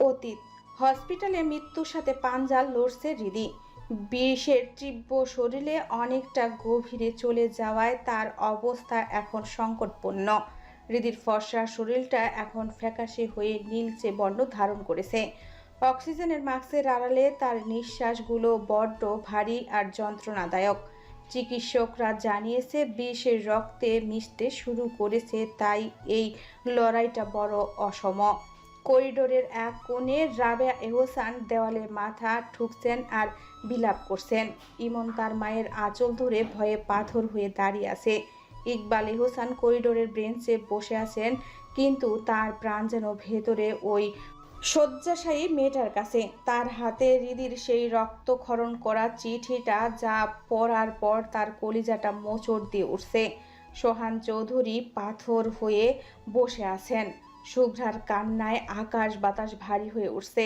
অতীত। হসপিটালে মৃত্যুর সাথে পাঞ্জা লড়ছে হৃদি। বিষের তীব্র শরীরে অনেকটা গভীরে চলে যাওয়ায় তার অবস্থা এখন সংকটপূর্ণ। হৃদির ফর্সা শরীরটা এখন ফ্যাকাশে হয়ে নীলচে বর্ণ ধারণ করেছে। অক্সিজেনের মাস্কের আড়ালে তার নিঃশ্বাসগুলো বড্ড ভারী আর যন্ত্রণাদায়ক। চিকিৎসকরা জানিয়েছে বিষের রক্তে মিশতে শুরু করেছে, তাই এই লড়াইটা বড় অসম। করিডোরের এক কোণে রাবেয়া এহসান দেওয়ালে মাথা ঠুকছেন আর বিলাপ করছেন। ইমন তার মায়ের আঁচল ধরে ভয়ে পাথর হয়ে দাঁড়িয়ে আছে। ইকবাল এহসান করিডোরের বেঞ্চে বসে আছেন, কিন্তু তার প্রাণ যেন ভেতরে ওই শয্যাশায়ী মেয়েটার কাছে। তার হাতে হৃদির সেই রক্তক্ষরণ করা চিঠিটা, যা পড়ার পর তার কলিজাটা মোচড় দিয়ে উঠছে। সোহান চৌধুরী পাথর হয়ে বসে আছেন। শুভ্রার কান্নায় আকাশ বাতাস ভারী হয়ে উঠছে।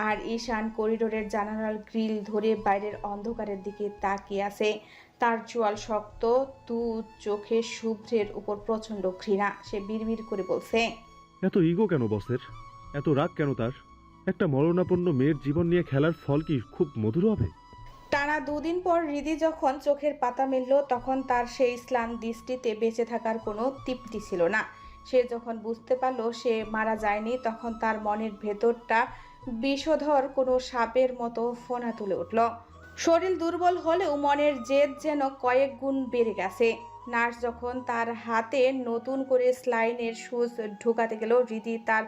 আর ঈশান করিডোরের জানালার গ্রিল ধরে বাইরের অন্ধকারের দিকে তাকিয়ে আছে। তার চোয়াল শক্ত, দু চোখে শুভ্রের উপর প্রচণ্ড ঘৃণা। সে বিড়বিড় করে বলছে, এত ইগো কেন বসের? এত রাগ কেন তার? একটা মরণাপন্ন মেয়ের জীবন নিয়ে খেলার ফল কি খুব মধুর হবে? টানা 2 দিন পর হৃদি যখন চোখের পাতা মেলল, তখন তার সেই ইসলাম দৃষ্টিতে বেঁচে থাকার কোনো তৃপ্তি ছিল না। সে যখন বুঝতে পারল সে মারা যায়নি, তখন তার মনের ভেতরটা বিষধর কোনো সাপের মতো ফোনা তুলে উঠল। শরীর দুর্বল হলেও মনের জেদ যেন কয়েক গুণ বেড়ে গেছে। নার্স যখন তার হাতে নতুন করে স্লাইনের সুচ ঢুকাতে গেল, হৃদি তার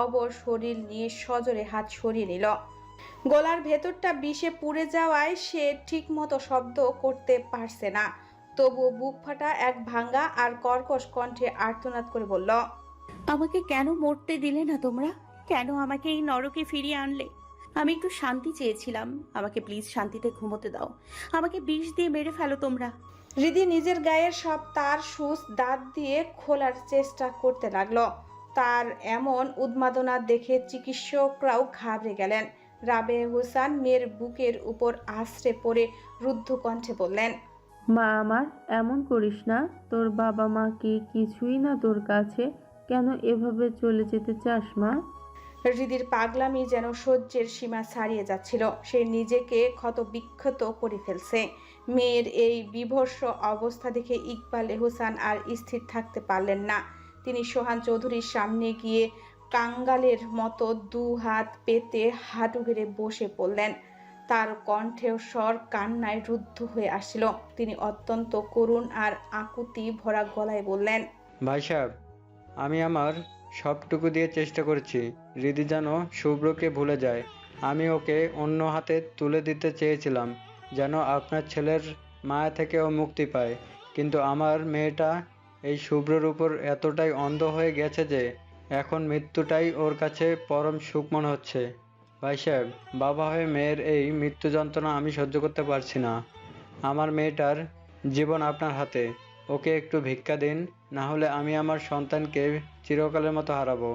অবশ শরীর নিয়ে সজোরে হাত সরিয়ে নিল। গলার ভেতরটা বিষে পুড়ে যাওয়ায় সে ঠিকমতো শব্দ করতে পারছে না। তবুও বুক ফাটা এক ভাঙ্গা আর কর্কশ কণ্ঠে আর্তনাদ করে বলল, আমাকে কেন মরতে দিলে না তোমরা? কেন আমাকে এই নরকে ফিরিয়ে আনলে? আমি একটু শান্তি চেয়েছিলাম। আমাকে প্লিজ শান্তিতে ঘুমোতে দাও। আমাকে বিষ দিয়ে মেরে ফেলো তোমরা। হৃদি নিজের গায়ের সব তার সুচ দাঁত দিয়ে খোলার চেষ্টা করতে লাগলো। তার এমন উন্মাদনা দেখে চিকিৎসকরাও ঘাবড়ে গেলেন। রাবে হোসেন মেয়ের বুকের উপর আশ্রে পড়ে রুদ্ধ কণ্ঠে বললেন, মা আমার, এমন করিস না। তোর বাবা মা কি কিছুই না তোর কাছে? কেন এভাবে চলে যেতে চাস মা? হৃদির পাগলামি যেন সহ্যের সীমা ছাড়িয়ে যাচ্ছিল। সে নিজেকে ক্ষতবিক্ষত করে ফেলছে। মেয়ের এই বিভৎস অবস্থা দেখে ইকবাল এহসান আর স্থির থাকতে পারলেন না। তিনি সোহান চৌধুরীর সামনে গিয়ে কাঙ্গালের মতো 2 হাত পেতে হাঁটু গেড়ে বসে পড়লেন। তার কণ্ঠের স্বর কান্নায় রুদ্ধ হয়ে আসছিল। তিনি অত্যন্ত করুণ আর আকুতি ভরা গলায় বললেন, ভাই সাহেব, আমি আমার সবটুকু দিয়ে চেষ্টা করেছি হৃদি যেন শুভ্রকে ভুলে যায়। আমি ওকে অন্য হাতে তুলে দিতে চেয়েছিলাম, যেন আপনার ছেলের মায়া থেকে ও মুক্তি পায়। কিন্তু আমার মেয়েটা এই শুভ্রর উপর এতটাই অন্ধ হয়ে গেছে যে এখন মৃত্যুটাই ওর কাছে পরম সুখ মনে হচ্ছে। ভাই সাহেব, বাবা হয়ে মেয়ের এই মৃত্যু যন্ত্রণা আমি সহ্য করতে পারছি না। আমার মেয়েটার জীবন আপনার হাতে। ওকে একটু ভিক্ষা দিন, না হলে আমি আমার সন্তানকে চিরকালের মতো হারাবো।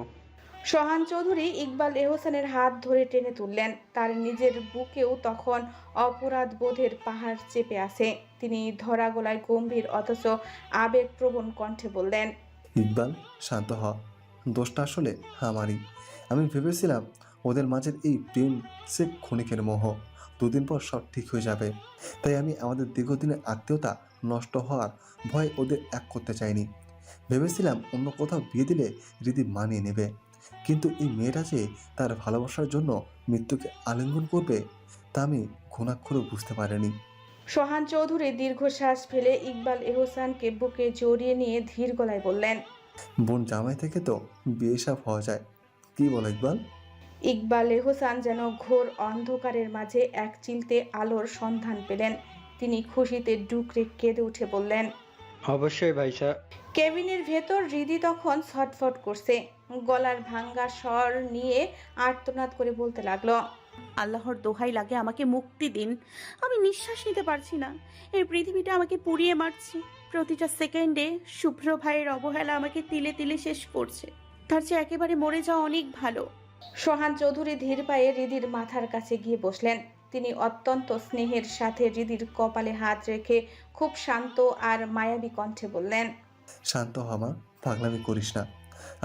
সোহান চৌধুরী ইকবাল এহসানের হাত ধরে টেনে তুললেন। তার নিজের বুকেও তখন অপরাধ বোধের পাহাড় চেপে আছে। তিনি ধরা গলায় গম্ভীর অথচ আবেগপ্রবণ কণ্ঠে বললেন, ইকবাল, শান্ত হ। দোষটা আসলে আমারই। আমি ভেবেছিলাম ওদের মাঝের এই প্রেম সে ক্ষণিকের মোহ, 2 দিন পর সব ঠিক হয়ে যাবে। তাই আমি আমাদের দীর্ঘদিনের আত্মীয়তা নষ্ট হওয়ার ভয় ওদের এক করতে চাইনি। ভেবেছিলাম অন্য কোথাও বিয়ে দিলে রীতি মানিয়ে নেবে, কিন্তু এই মেয়েটা যে তার ভালোবাসার জন্য মৃত্যুকে আলিঙ্গন করবে, তা আমি ঘুণাক্ষরেও বুঝতে পারিনি। সোহান চৌধুরী দীর্ঘশ্বাস ফেলে ইকবাল এহসানকে বুকে জড়িয়ে নিয়ে ধীর গলায় বললেন, বোন জামাই থেকে তো বিয়ে সাফ হওয়া যায়, কি বল ইকবাল? ইকবাল এহসান যেন ঘোর অন্ধকারের মাঝে এক চিলতে আলোর সন্ধান পেলেন। তিনি খুশিতে ডুকরে কেঁদে উঠে বললেন, অবশ্যই ভাই সাহেব। কেবিনের ভেতর হৃদি তখন ছটফট করছে। গলার ভাঙ্গা স্বর নিয়ে আর্তনাদ করে বলতে লাগলো, আল্লাহর দোহাই লাগে, আমাকে মুক্তি দিন। আমি নিঃশ্বাস নিতে পারছি না। এই পৃথিবীটা আমাকে পুড়িয়ে মারছে। প্রতিটা সেকেন্ডে শুভ্র ভাইয়ের অবহেলা আমাকে তিলে তিলে শেষ করছে। তার চেয়ে একেবারে মরে যাওয়া অনেক ভালো। সোহান চৌধুরী ধীর পায়ে হৃদির মাথার কাছে গিয়ে বসলেন। তিনি অত্যন্ত স্নেহের সাথে হৃদির কপালে হাত রেখে খুব শান্ত আর মায়াবী কণ্ঠে বললেন, শান্ত হ মা, পাগলামি করিস না।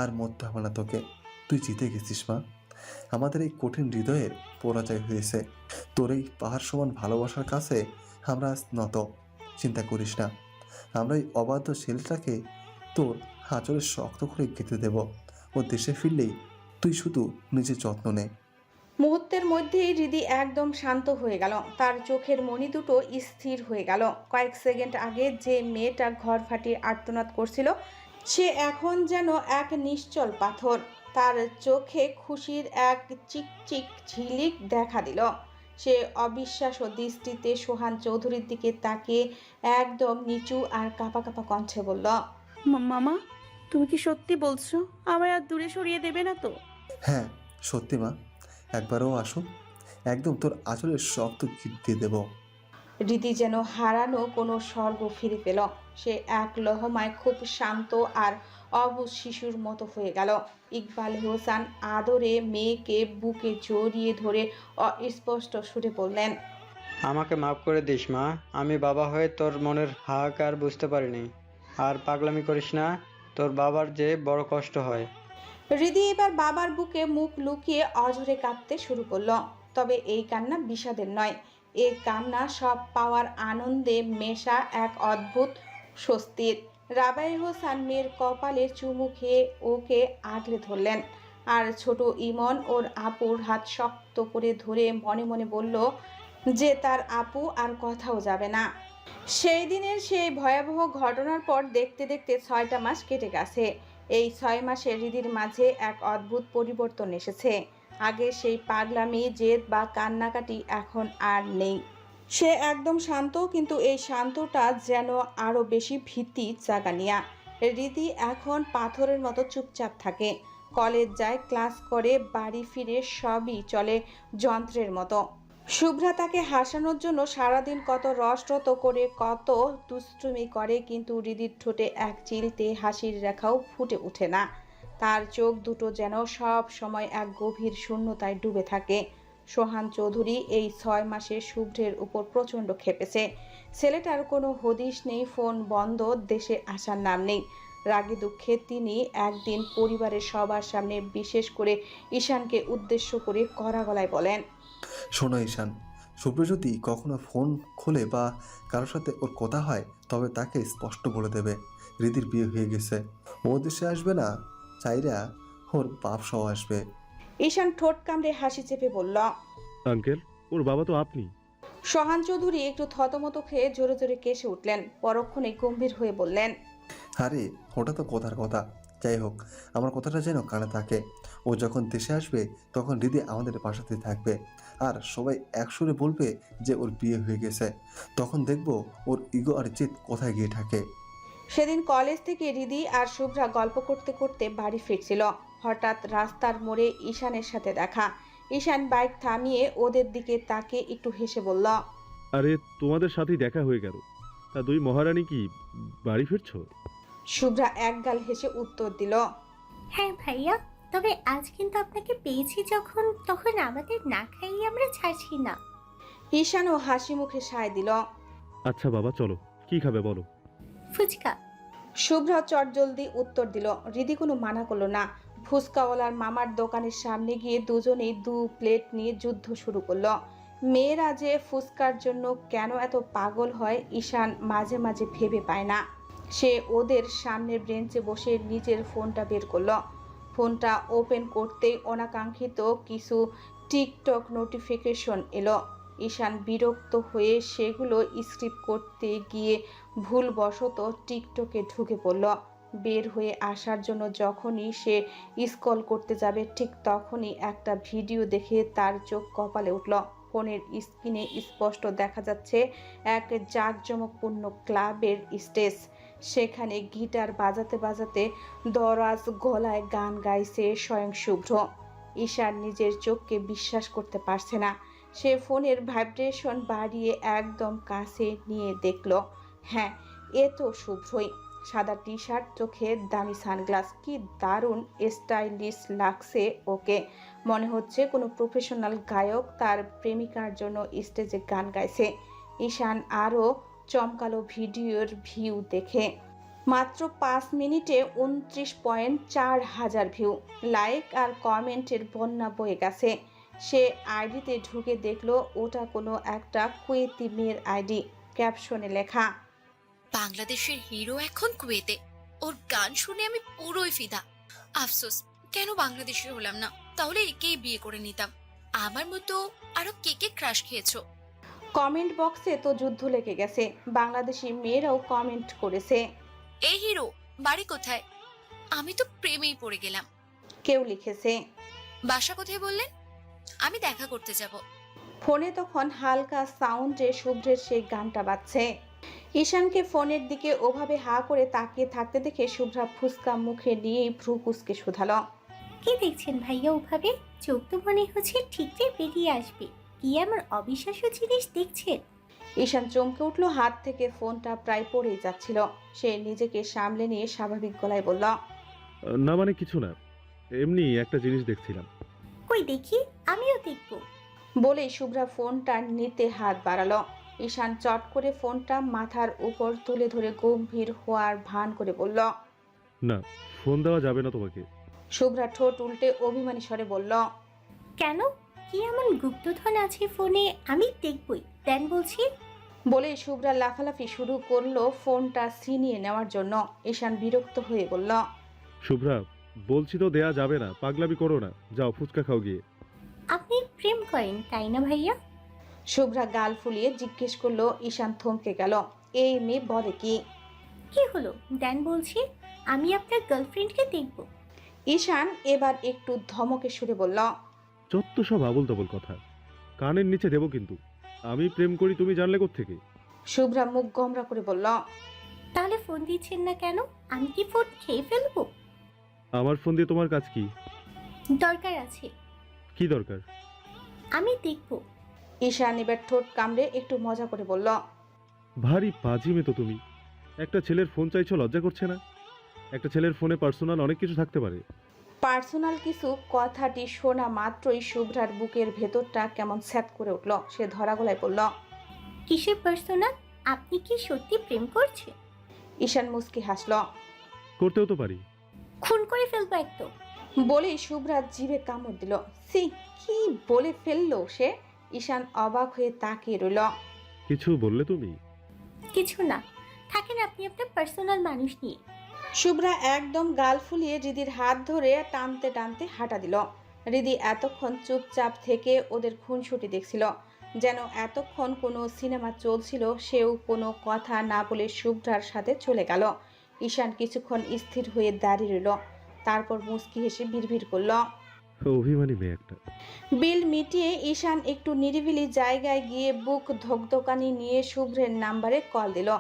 আর মরতে হবে না তোকে, তুই জিতে গেছিস মা। আমাদের এই কঠিন হৃদয়ের পরাজয় হয়েছে। তোর এই পাহাড় সমান ভালোবাসার কাছে আমরা আজ নত। চিন্তা করিস না, আমরা এই অবাধ্য ছেলেটাকে তোর আঁচলে শক্ত করে গেঁথে দেব। ও দেশে ফিরলেই তুই শুধু নিজের যত্ন নে। মুহূর্তের মধ্যেই হৃদি একদম শান্ত হয়ে গেল। তার চোখের মণি দুটো স্থির হয়ে গেল। কয়েক সেকেন্ড আগে যে মেয়েটা ঘর ফাটিয়ে আর্তনাদ করছিল, সে এখন যেন এক নিশ্চল পাথর। তার চোখে খুশির এক চিকচিক ঝিলিক দেখা দিল। সে অবিশ্বাস্য দৃষ্টিতে সোহান চৌধুরীর দিকে তাকিয়ে একদম নিচু আর কাঁপা কাঁপা কণ্ঠে বলল, মামা, তুমি কি সত্যি বলছো? আমায় আর দূরে সরিয়ে দেবে না তো? হ্যাঁ সত্যি মা, একবারও আসুক, একদম তোর আঁচলের শক্ত গিট দিয়ে দেব। রীতি যেন হারানো কোনো স্বর্গ ফিরে পেল। সে এক লহমায় খুব শান্ত আর অবুঝ শিশুর মতো হয়ে গেল। ইকবাল হোসেন আদরে মেয়েকে বুকে জড়িয়ে ধরে অস্পষ্ট সুরে বললেন, আমাকে মাফ করে দিস মা, আমি বাবা হয়ে তোর মনের হাহাকার বুঝতে পারিনি। আর পাগলামি করিস না, তোর বাবার যে বড় কষ্ট হয়। হৃদি এবার বাবার বুকে মুখ লুকিয়ে অঝরে কাঁদতে শুরু করলো। তবে এই কান্না বিষাদের নয়, এই কান্না সব পাওয়ার আনন্দে মেশা এক অদ্ভুত স্বস্তির। রাবাই হোসেন মেয়ের কপালে চুমু খেয়ে ওকে আগলে ধরলেন। আর ছোট ইমন ওর আপুর হাত শক্ত করে ধরে মনে মনে বলল যে তার আপু আর কোথাও যাবে না। সেই দিনের সেই ভয়াবহ ঘটনার পর দেখতে দেখতে 6টা মাস কেটে গেছে। এই 6 মাসে হৃদির মাঝে এক অদ্ভুত পরিবর্তন এসেছে। আগে সেই পাগলামি, জেদ বা কান্নাকাটি এখন আর নেই। সে একদম শান্ত, কিন্তু এই শান্তটা যেন আরো বেশি ভীতি জাগানিয়া। হৃদি এখন পাথরের মতো চুপচাপ থাকে। কলেজ যায়, ক্লাস করে, বাড়ি ফিরে সবই চলে যন্ত্রের মতো। শুভ্রা তাকে হাসানোর জন্য সারাদিন কত রসরত করে, কত দুষ্টুমি করে, কিন্তু হৃদির ঠোঁটে এক চিলতে হাসির রেখাও ফুটে ওঠে না। তার চোখ দুটো যেন সব সময় এক গভীর শূন্যতায় ডুবে থাকে। সোহান চৌধুরী এই 6 মাসে শুভ্রের উপর প্রচণ্ড খেপেছে। ছেলেটার কোনো হদিশ নেই, ফোন বন্ধ, দেশে আসার নাম নেই। রাগে দুঃখে তিনি একদিন পরিবারের সবার সামনে, বিশেষ করে ঈশানকে উদ্দেশ্য করে কড়া গলায় বলেন, শোনো ঈশান, শুভ্র যদি কখনো ফোন খোলে বা কারোর সাথে ওর কথা হয়, তবে তাকে স্পষ্ট বলে দেবে হৃদির বিয়ে হয়ে গেছে। ও দেশে আসবে না, চাইরা ওর বাপ সহ আসবে। ঈশান ঠোঁট কামড়ে হাসি চেপে বলল। আঙ্কেল, ওর বাবা তো আপনি। সোহান চৌধুরী একটু থতমত খেয়ে জোরে জোরে কেসে উঠলেন। পরক্ষণে গম্ভীর হয়ে বললেন, আরে ওটা তো কথার কথা। যাই হোক, আমার কথাটা যেন কানে থাকে। ও যখন দেশে আসবে তখন হৃদি আমাদের বাসাতে থাকবে, আর সবাই একসুরে বলবে যে ওর বিয়ে হয়ে গেছে। তখন দেখবো ওর ইগো আর জেদ কোথায় গিয়ে থাকে। সেদিন কলেজ থেকে হৃদি আর শুভ্রা গল্প করতে করতে বাড়ি ফিরছিল। হঠাৎ রাস্তার মোড়ে ঈশানের সাথে দেখা। ঈশান বাইক থামিয়ে ওদের দিকে তাকিয়ে একটু হেসে বলল, আরে তোমাদের সাথেই দেখা হয়ে গেল। তা দুই মহারানী কি বাড়ি ফিরছো? শুভ্রা একগাল হেসে উত্তর দিল, হ্যাঁ ভাইয়া, তবে আজ কিন্তু আপনাকে পেয়েছি যখন, তখন আমাদের না খাইয়ে আমরা ছাড়ছি না। ঈশানও হাসি মুখে সায় দিল। আচ্ছা বাবা, চলো, কি খাবে বলো? ফুচকা। শুভ্রা চটজলদি উত্তর দিল। হৃদি কোনো মানা করলো না। ফুচকাওয়ালার মামার দোকানের সামনে গিয়ে দুজনেই 2 প্লেট নিয়ে যুদ্ধ শুরু করলো। মেয়েরা যে ফুচকার জন্য কেন এত পাগল হয়, ঈশান মাঝে মাঝে ভেবে পায় না। সে ওদের সামনের বেঞ্চে বসে নিজের ফোনটা বের করলো। ফোনটা ওপেন করতেই অনাকাঙ্ক্ষিত কিছু টিকটক নোটিফিকেশন এলো। ঈশান বিরক্ত হয়ে সেগুলো স্কিপ করতে গিয়ে ভুলবশত টিকটকে ঢুকে পড়ল। বের হয়ে আসার জন্য যখনই সে স্ক্রল করতে যাবে, ঠিক তখনই একটা ভিডিও দেখে তার চোখ কপালে উঠল। ফোনের স্ক্রিনে স্পষ্ট দেখা যাচ্ছে এক জাঁকজমকপূর্ণ ক্লাবের স্টেজ। সেখানে গিটার বাজাতে বাজাতে দরাজ গলায় গান গাইছে স্বয়ং শুভ্র। ঈশান নিজের চোখকে বিশ্বাস করতে পারছে না। সে ফোনের ভাইব্রেশন বাড়িয়ে একদম কাছে নিয়ে দেখল, হ্যাঁ, এ তো শুভ্রই। সাদা টি শার্ট, চোখে দামি সানগ্লাস, কি দারুণ স্টাইলিশ লাগছে ওকে। মনে হচ্ছে কোনো প্রফেশনাল গায়ক তার প্রেমিকার জন্য স্টেজে গান গাইছে। ঈশান আরও চমকালো ভিডিওর ভিউ দেখে। মাত্র 5 মিনিটে 29.4 হাজার ভিউ, লাইক আর কমেন্টের বন্যা বয়ে গেছে। সে আইডিতে ঢুকে দেখলো ওটা কোনো একটা কুয়েতি মেয়ের আইডি। ক্যাপশনে লেখা, বাংলাদেশের হিরো এখন কুয়েতে, ওর গান শুনে আমি পুরোই ফিদা। আফসোস কেন বাংলাদেশের হলাম না, তাহলে একেই বিয়ে করে নিতাম। আমার মতো আরো কে কে ক্রাশ খেয়েছো? কমেন্ট বক্সে তো যুদ্ধ লেগে গেছে, বাংলাদেশি মেয়েরাও কমেন্ট করেছে। এই হিরো বাড়ি কোথায়? আমি তো প্রেমেই পড়ে গেলাম। কেউ লিখেছে, বাসা কোথায় বললেন? আমি দেখা করতে যাব। ফোনে তখন হালকা সাউন্ডে শুভ্রের সেই গানটা বাজছে। ঈশানকে ফোনের দিকে ওভাবে হা করে তাকিয়ে থাকতে দেখে শুভ্রা ফুসকা মুখে নিয়েই ভ্রু কুঁচকে শুধালো, কি দেখছেন ভাইয়া ওভাবে? চোখ তো মনে হচ্ছে ঠিকই বেরিয়ে আসবে। কি এমন অবিশ্বাস্য জিনিস দেখছেন? ঈশান চমকে উঠলো, হাত থেকে ফোনটা প্রায় পড়েই যাচ্ছিল। সে নিজেকে সামলে নিয়ে স্বাভাবিক গলায় বলল, না মানে কিছু না, এমনি একটা জিনিস দেখছিলাম। কই দেখি, আমিও দেখবো। বলেই শুভ্রা ফোনটা নিতে হাত বাড়ালো। ঈশান চট করে ফোনটা মাথার উপর তুলে ধরে গম্ভীর হওয়ার ভান করে বলল, না, ফোন দেওয়া যাবে না তোমাকে। শুভ্রা ঠোঁট উল্টে অভিমানী স্বরে বলল, কেন? কি এমন গুপ্তধন আছে ফোনে? আমি দেখবই, দেন বলছি। বলেই শুভ্রা লাফালাফি শুরু করলো ফোনটা ছিনিয়ে নেওয়ার জন্য। ঈশান বিরক্ত হয়ে বলল, শুভ্রা, বলছি তো দেয়া যাবে না, পাগলামি করো না, যাও ফুচকা খাও গিয়ে। আপনি প্রেম করেন তাই না ভাইয়া? শুভ্রা গাল ফুলিয়ে জিজ্ঞেস করলো। ঈশান থমকে গেল, এই মেয়ে বলে কি? কি হলো দেন বলছি, আমি আপনার গার্লফ্রেন্ডকে দেখব। ঈশান এবার একটু ধমকে সুরে বলল, যত সব আবল তাবল কথা, কানের নিচে দেবো কিন্তু। আমি প্রেম করি তুমি জানলে কোত্থেকে? শুভ্রা মুখ গোমরা করে বলল, তাহলে ফোন দিচ্ছেন না কেন? আমি কি ফোন খেয়ে ফেলবো? আমার ফোন দিয়ে তোমার কাজ কি? দরকার আছে, কি দরকার? আমি দেখব। ঈশান এবার ঠোঁট কামড়ে একটু মজা করে বলল, ভারী পাজি মেয়ে তো তুমি। একটা ছেলের ফোন চাইছো, লজ্জা করছে না? একটা ছেলের ফোনে পার্সোনাল অনেক কিছু থাকতে পারে। পার্সোনাল কিছু কথাটি শোনা মাত্রই শুভ্রার বুকের ভেতরটা কেমন স্যাত করে উঠল। সে ধরা গলায় বলল, কিসের পার্সোনাল? আপনি কি সত্যি প্রেম করছেন? ঈশান মুচকি হাসল। করতেও তো পারি। খুন করে ফেলবো একদম। বলেই শুভ্রা জিভে কামড় দিল। সি, কি বলে ফেললো সে? ঈশান অবাক হয়ে তাকিয়ে রইল। কিছু বললে তুমি? কিছু না, থাকেন আপনি আপনার পার্সোনাল মানুষ নিয়ে। শুভ্রা একদম গাল ফুলিয়ে রিদির হাত ধরে টানতে টানতে হাঁটা দিল। রিদি এতক্ষণ চুপচাপ থেকে ওদের খুনসুটি দেখছিল, যেন এতক্ষণ কোনো সিনেমা চলছিল। সেও কোনো কথা না বলে শুভ্রার সাথে চলে গেল। ঈশান কিছুক্ষণ স্থির হয়ে দাঁড়িয়ে রইল, তারপর মুচকি হেসে বিড়বিড় করল। অভিমানী মেয়ে একটা। বিল মিটিয়ে ঈশান একটু নিরিবিলি জায়গায় গিয়ে বুক ধকধকানি নিয়ে শুভ্রের নাম্বারে কল দিল।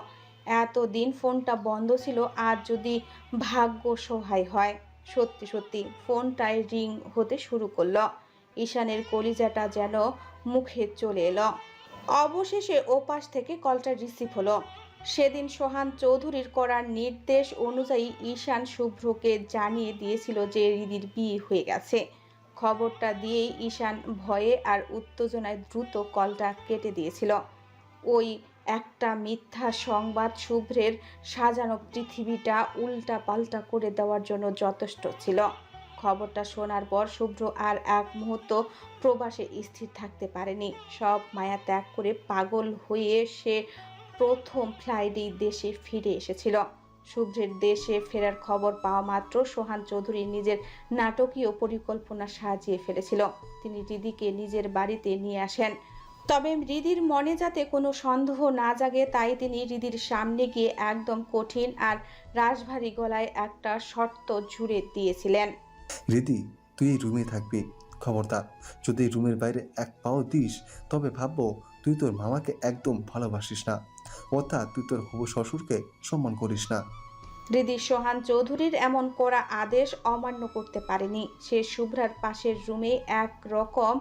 এতদিন ফোনটা বন্ধ ছিল, আজ যদি ভাগ্য সহায় হয়। সত্যি সত্যি ফোনটায় রিং হতে শুরু করলো। ঈশানের কলিজাটা যেন মুখে চলে এলো। অবশেষে ওপাশ থেকে কলটা রিসিভ হলো। সেদিন সোহান চৌধুরীর করার নির্দেশ অনুযায়ী ঈশান শুভ্রকে জানিয়ে দিয়েছিল যে রিদির বিয়ে হয়ে গেছে। খবরটা দিয়েই ঈশান ভয়ে আর উত্তেজনায় দ্রুত কলটা কেটে দিয়েছিল। ওই একটা মিথ্যা সংবাদ শুভ্রের সাজানো পৃথিবীটা উল্টা পাল্টা করে দেওয়ার জন্য যথেষ্ট ছিল। খবরটা শোনার পর শুভ্র আর এক মুহূর্ত প্রবাসে স্থির থাকতে পারেনি। সব মায়া ত্যাগ করে পাগল হয়ে সে প্রথম ফ্লাইটেই দেশে ফিরে এসেছিল। শুভ্রের দেশে ফেরার খবর পাওয়া মাত্র সোহান চৌধুরী নিজের নাটকীয় পরিকল্পনা সাজিয়ে ফেলেছিল। তিনি রিদিকে নিজের বাড়িতে নিয়ে আসেন, তবে রিদির মনে যাতে কোনো সন্দেহ না জাগে তাই তিনি রিদির সামনে গিয়ে একদম কঠিন আর রাশভারী গলায় একটা শর্ত জুড়ে দিয়েছিলেন। রিদি, তুই এই রুমে থাকবি, খবরদার যদি এই রুমের বাইরে এক পাও দিস তবে ভাববো তুই তোর মামাকে একদম ভালোবাসিস না, অর্থাৎ তুই তোর হবু শ্বশুরকে সম্মান করিস না। রিদি সোহান চৌধুরীর এমন করা আদেশ অমান্য করতে পারেনি। সে শুভ্রার পাশের রুমে এক রকম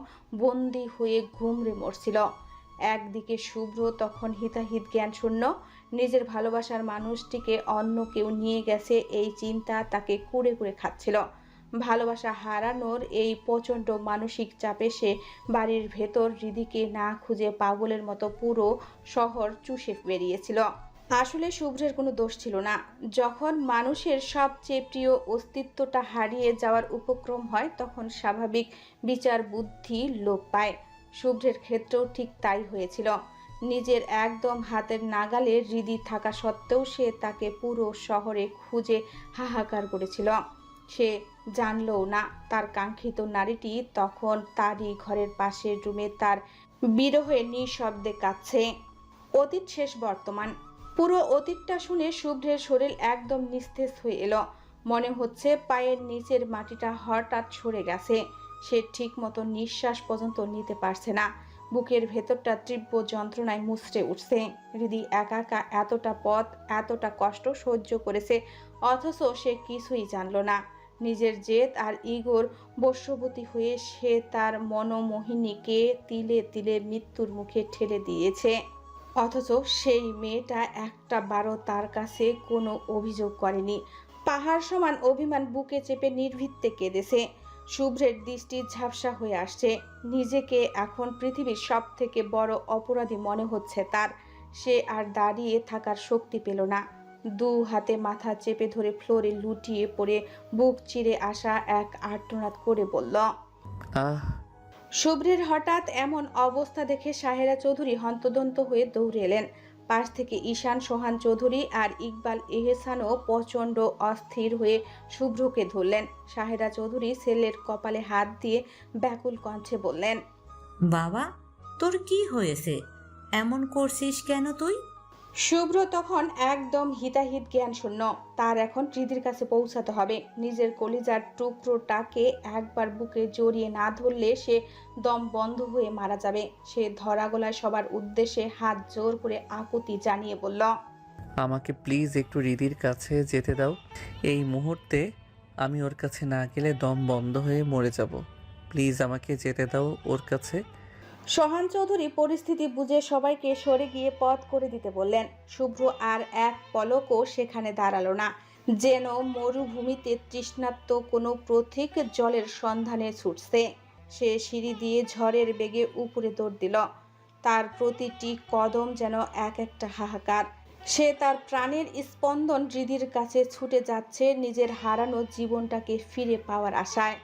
বন্দি হয়ে ঘুমড়ে মরছিল। একদিকে শুভ্র তখন হিতাহিত জ্ঞান শূন্য, নিজের ভালোবাসার মানুষটিকে অন্য কেউ নিয়ে গেছে এই চিন্তা তাকে কুড়ে কুড়ে খাচ্ছিল। ভালোবাসা হারানোর এই প্রচণ্ড মানসিক চাপে সে বাড়ির ভেতর রিদিকে না খুঁজে পাগলের মতো পুরো শহর চুষে বেরিয়েছিল। আসলে শুভ্রের কোনো দোষ ছিল না। যখন মানুষের সবচেয়ে প্রিয় অস্তিত্বটা হারিয়ে যাওয়ার উপক্রম হয় তখন স্বাভাবিক বিচার বুদ্ধি লোপ পায়। শুভ্রের ক্ষেত্রেও ঠিক তাই হয়েছিল। নিজের একদম হাতের নাগালে হৃদি থাকা সত্ত্বেও সে তাকে পুরো শহরে খুঁজে হাহাকার করেছিল। সে জানলও না তার কাঙ্ক্ষিত নারীটি তখন তারই ঘরের পাশের রুমে তার বিরহে নিঃশব্দে কাঁদছে। অতীত শেষ বর্তমান। পুরো অতীতটা শুনে শুভ্রের শরীর একদম নিস্তেজ হয়ে এলো। মনে হচ্ছে পায়ের নিচের মাটিটা হঠাৎ সরে গেছে। সে ঠিক মতো নিঃশ্বাস পর্যন্ত নিতে পারছে না। বুকের ভেতরটা তীব্র যন্ত্রণায় মুচড়ে উঠছে। হৃদি একা একা এতটা পথ এতটা কষ্ট সহ্য করেছে, অথচ সে কিছুই জানল না। নিজের জেদ আর ইগোর বশবর্তী হয়ে সে তার মনোমোহিনীকে তিলে তিলে মৃত্যুর মুখে ঠেলে দিয়েছে। অথচ সেই মেয়েটা একটা বারও তার কাছে কোনো অভিযোগ করেনি। পাহাড় সমান অভিমান বুকে চেপে নির্ভীকতে কেঁদেছে। শুভ্রের দৃষ্টি ঝাপসা হয়ে আসছে। নিজেকে এখন পৃথিবীর সব থেকে বড় অপরাধী মনে হচ্ছে তার। সে আর দাঁড়িয়ে থাকার শক্তি পেল না। দু হাতে মাথা চেপে ধরে ফ্লোরে লুটিয়ে পড়ে বুক চিরে আসা এক আর্তনাদ করে বলল। আহ শুভ্রের হঠাৎ এমন অবস্থা দেখে সাহেরা চৌধুরী হন্তদন্ত হয়ে দৌড়ে এলেন। পাশ থেকে ঈশান, সোহান চৌধুরী আর ইকবাল এহসানও প্রচণ্ড অস্থির হয়ে শুভ্রকে ধরলেন। সাহেরা চৌধুরী ছেলের কপালে হাত দিয়ে ব্যাকুল কণ্ঠে বললেন, বাবা, তোর কি হয়েছে? এমন করছিস কেন তুই? শুভ্র তখন একদম হিতাহিত জ্ঞান শূন্য। তার এখন হৃদির কাছে পৌঁছাতে হবে। নিজের কলিজার টুকরোটাকে একবার বুকে জড়িয়ে না ধরলে সে দম বন্ধ হয়ে মারা যাবে। সে ধরা গলায় সবার উদ্দেশ্যে হাত জোর করে আকুতি জানিয়ে বলল, আমাকে প্লিজ একটু হৃদির কাছে যেতে দাও। এই মুহূর্তে আমি ওর কাছে না গেলে দম বন্ধ হয়ে মরে যাব। প্লিজ আমাকে যেতে দাও ওর কাছে। সোহান চৌধুরী পরিস্থিতি বুঝে সবাইকে সরে গিয়ে পথ করে দিতে বললেন। শুভ্র আর এক পলকও সেখানে দাঁড়ালো না। যেন মরুভূমিতে তৃষ্ণার্ত কোনো পথিক জলের সন্ধানে ছুটছে। সে সিঁড়ি দিয়ে ঝড়ের বেগে উপরে দৌড় দিল। তার প্রতিটি কদম যেন এক একটা হাহাকার। সে তার প্রাণের স্পন্দন হৃদির কাছে ছুটে যাচ্ছে নিজের হারানো জীবনটাকে ফিরে পাওয়ার আশায়।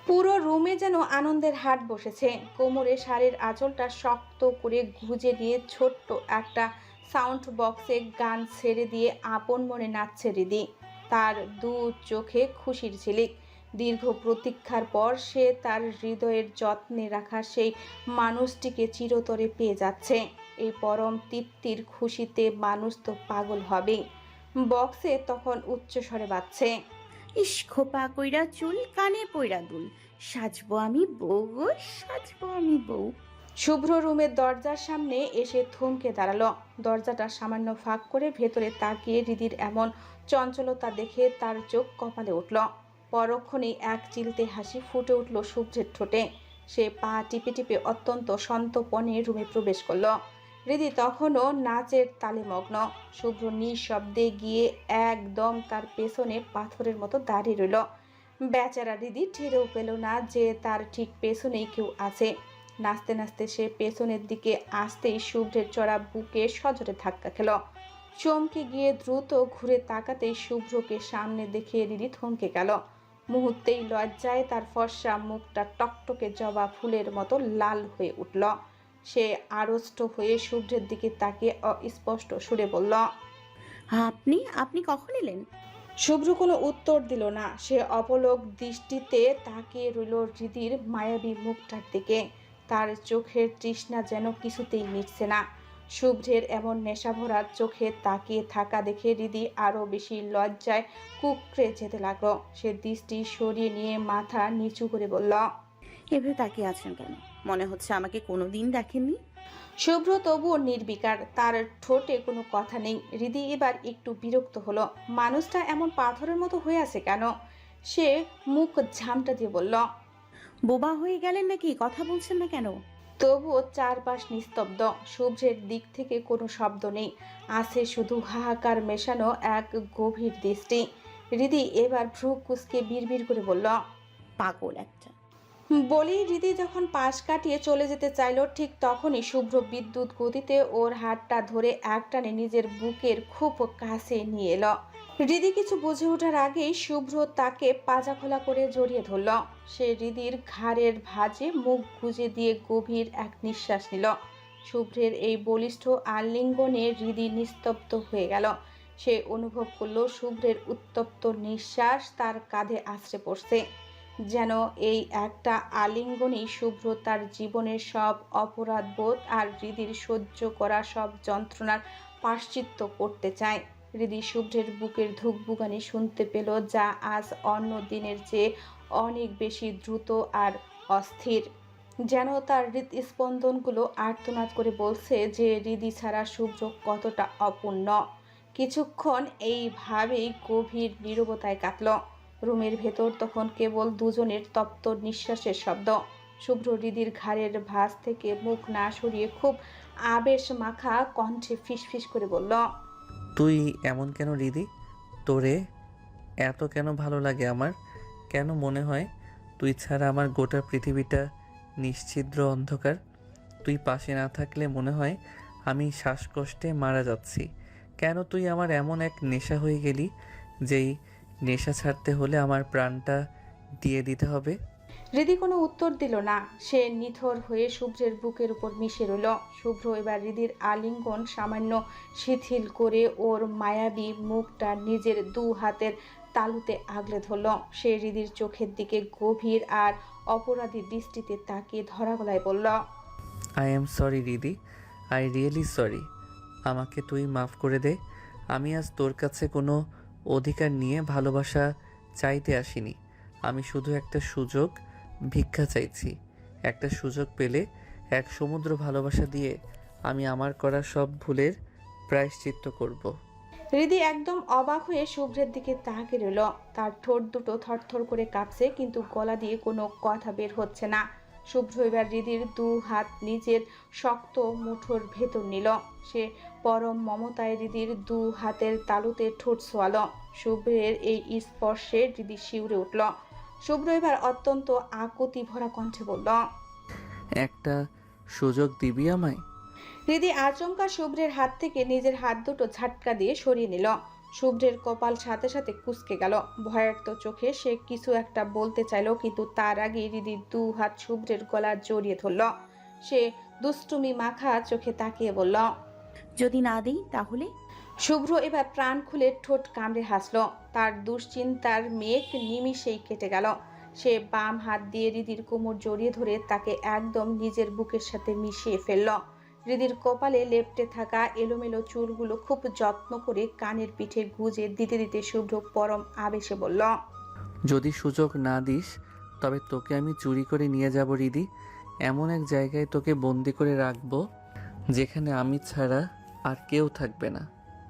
পুরো রুমে যেন আনন্দের হাট বসেছে। কোমরে শাড়ির আঁচলটা শক্ত করে গুঁজে নিয়ে ছোট্ট একটা সাউন্ড বক্সে গান ছেড়ে দিয়ে আপন মনে নাচছে হৃদি। তার দু চোখে খুশির ঝিলিক। দীর্ঘ প্রতীক্ষার পর সে তার হৃদয়ের যত্নে রাখা সেই মানুষটিকে চিরতরে পেয়ে যাচ্ছে। এই পরম তৃপ্তির খুশিতে মানুষ তো পাগল হবেই। বক্সে তখন উচ্চস্বরে বাজছে, ইস খোপা কইরা চুল, কানে পইরা দুল, সাজবো আমি বউ গো, সাজবো আমি বউ। শুভ্র রুমের দরজার সামনে এসে থমকে দাঁড়ালো। দরজাটা সামান্য ফাঁক করে ভেতরে তাকিয়ে হৃদির এমন চঞ্চলতা দেখে তার চোখ কপালে উঠল। পরক্ষণেই এক চিলতে হাসি ফুটে উঠল শুভ্রের ঠোঁটে। সে পা টিপে টিপে অত্যন্ত সন্তর্পণে রুমে প্রবেশ করল। হৃদি তখনও নাচের তালে মগ্ন। শুভ্র নিঃশব্দে গিয়ে একদম তার পেছনে পাথরের মতো দাঁড়িয়ে রইল। বেচারা হৃদি টেরও পেল না যে তার ঠিক পেছনেই কেউ আছে। নাচতে নাচতে সে পেছনের দিকে আসতেই শুভ্রের চড়া বুকে সজোরে ধাক্কা খেল। চমকে গিয়ে দ্রুত ঘুরে তাকাতেই শুভ্রকে সামনে দেখে হৃদি থমকে গেল। মুহূর্তেই লজ্জায় তার ফর্সা মুখটা টকটকে জবা ফুলের মতো লাল হয়ে উঠল। সে আড়ষ্ট হয়ে শুভ্রের দিকে তাকিয়ে অস্পষ্ট সুরে বলল, আপনি আপনি কখন এলেন? শুভ্র কোনো উত্তর দিল না। সে অপলক দৃষ্টিতে তাকিয়ে রইল হৃদির মায়াবী মুখটার দিকে। তার চোখের তৃষ্ণা যেন কিছুতেই মিটছে না। শুভ্রের এমন নেশাভরা চোখে তাকিয়ে থাকা দেখে হৃদি আরও বেশি লজ্জায় কুঁকড়ে যেতে লাগলো। সে দৃষ্টি সরিয়ে নিয়ে মাথা নিচু করে বলল, এভাবে তাকিয়ে আছেন কেন? মনে হচ্ছে আমাকে কোনোদিন দেখেননি। শুভ্র তবুও নির্বিকার। তার ঠোঁটে কোনো কথা নেই। হৃদি এবার একটু বিরক্ত হলো। মানুষটা এমন পাথরের মতো হয়ে আছে কেন? সে মুখ ঝামটা দিয়ে বলল, বোবা হয়ে গেলেন নাকি? কথা বলছেন না কেন? তবুও চারপাশ নিস্তব্ধ। শুভ্রের দিক থেকে কোনো শব্দ নেই। আছে শুধু হাহাকার মেশানো এক গভীর দৃষ্টি। হৃদি এবার ভ্রু কুঁচকে বিড়বিড় করে বলল, পাগল একটা। বলেই হৃদি যখন পাশ কাটিয়ে চলে যেতে চাইল, ঠিক তখনই শুভ্র বিদ্যুৎ গতিতে ওর হাতটা ধরে একটানে নিজের বুকের খুব কাছে নিয়ে এলো। হৃদি কিছু বুঝে ওঠার আগেই শুভ্র তাকে পাজা খোলা করে জড়িয়ে ধরল। সে হৃদির ঘাড়ের ভাঁজে মুখ গুজে দিয়ে গভীর এক নিঃশ্বাস নিল। শুভ্রের এই বলিষ্ঠ আলিঙ্গনে হৃদি নিস্তব্ধ হয়ে গেল। সে অনুভব করলো শুভ্রের উত্তপ্ত নিঃশ্বাস তার কাঁধে আছড়ে পড়ছে, যেন এই একটা আলিঙ্গনই শুভ্র তার জীবনের সব অপরাধবোধ আর হৃদির সহ্য করা সব যন্ত্রণার প্রায়শ্চিত্ত করতে চায়। হৃদি শুভ্রের বুকের ধুকপুকানি শুনতে পেল, যা আজ অন্য দিনের চেয়ে অনেক বেশি দ্রুত আর অস্থির। যেন তার হৃদস্পন্দনগুলো আর্তনাদ করে বলছে যে হৃদি ছাড়া শুভ্র কতটা অপূর্ণ। কিছুক্ষণ এইভাবেই গভীর নীরবতায় কাটল। রুমের ভেতর তখন কেবল দুজনের তপ্ত নিঃশ্বাসের শব্দ। শুভ্র হৃদির ঘাড়ের ভাঁজ থেকে মুখ না সরিয়ে খুব আবেশ মাখা কণ্ঠে ফিসফিস করে বলল, তুই এমন কেন হৃদি? তোরে এত কেন ভালো লাগে আমার? কেন মনে হয় তুই ছাড়া আমার গোটা পৃথিবীটা নিশ্ছিদ্র অন্ধকার? তুই পাশে না থাকলে মনে হয় আমি শ্বাসকষ্টে মারা যাচ্ছি। কেন তুই আমার এমন এক নেশা হয়ে গেলি, যেই নেশা ছাড়তে হলে আমার প্রাণটা দিয়ে দিতে হবে? হৃদি কোনো উত্তর দিল না। সে নিথর হয়ে শুভ্রের বুকের উপর মিশে রইল। শুভ্র এবার হৃদির আলিঙ্গন সামান্য শিথিল করে ওর মায়াবী মুখটা নিজের দু হাতের তালুতে আগলে ধরল। সে হৃদির চোখের দিকে গভীর আর অপরাধী দৃষ্টিতে তাকিয়ে ধরা গলায় বলল, I am sorry Hridi, I really sorry. আমাকে তুই মাফ করে দে। আমি আজ তোর কাছে কোনো অধিকার নিয়ে ভালোবাসা চাইতে আসিনি। আমি শুধু একটা সুযোগ ভিক্ষা চাইছি। একটা সুযোগ পেলে এক সমুদ্র ভালোবাসা দিয়ে আমি আমার করা সব ভুলের প্রায়শ্চিত্ত করব। হৃদি একদম অবাক হয়ে শুভ্রের দিকে তাকিয়ে রইল। তার ঠোঁট দুটো থরথর করে কাঁপছে, কিন্তু গলা দিয়ে কোনো কথা বের হচ্ছে না। শুভ্র এবার হৃদির দু হাত নিজের শক্ত মুঠোর ভেতর নিল। সে পরম মমতায় হৃদির দু হাতের তালুতে ঠোঁট ছোঁয়ালো। শুভ্রের এই স্পর্শে হৃদি শিউরে উঠল। শুভ্র এবার অত্যন্ত আকুতি ভরা কণ্ঠে বলল, একটা সুযোগ দিবি আমায়? হৃদি আচমকা শুভ্রের হাত থেকে নিজের হাত দুটো ঝাটকা দিয়ে সরিয়ে নিল। শুভ্রের কপাল সাথে সাথে কুঁচকে গেল। ভয়ার্ত চোখে সে কিছু একটা বলতে চাইল, কিন্তু তার আগে হৃদির দু হাত শুভ্রের গলা জড়িয়ে ধরল। সে দুষ্টুমি মাখা চোখে তাকিয়ে বলল, যদি না দিই তাহলে? শুভ্র এবার প্রাণ খুলে ঠোঁট কামড়ে হাসল। তার দুশ্চিন্তার মেঘ নিমিষেই কেটে গেল। সে বাম হাত দিয়ে হৃদির কোমর জড়িয়ে ধরে তাকে একদম নিজের বুকের সাথে মিশিয়ে ফেলল। হৃদির কপালে লেপ্টে থাকা এলোমেলো চুলগুলো খুব যত্ন করে কানের পিঠে গুজে দিতে দিতে শুভ্র পরম আবেশে বলল, যদি সুযোগ না দিস তবে তোকে আমি চুরি করে নিয়ে যাব হৃদি। এমন এক জায়গায় তোকে বন্দি করে রাখবো যেখানে আমি ছাড়া আর কেউ থাকবে না।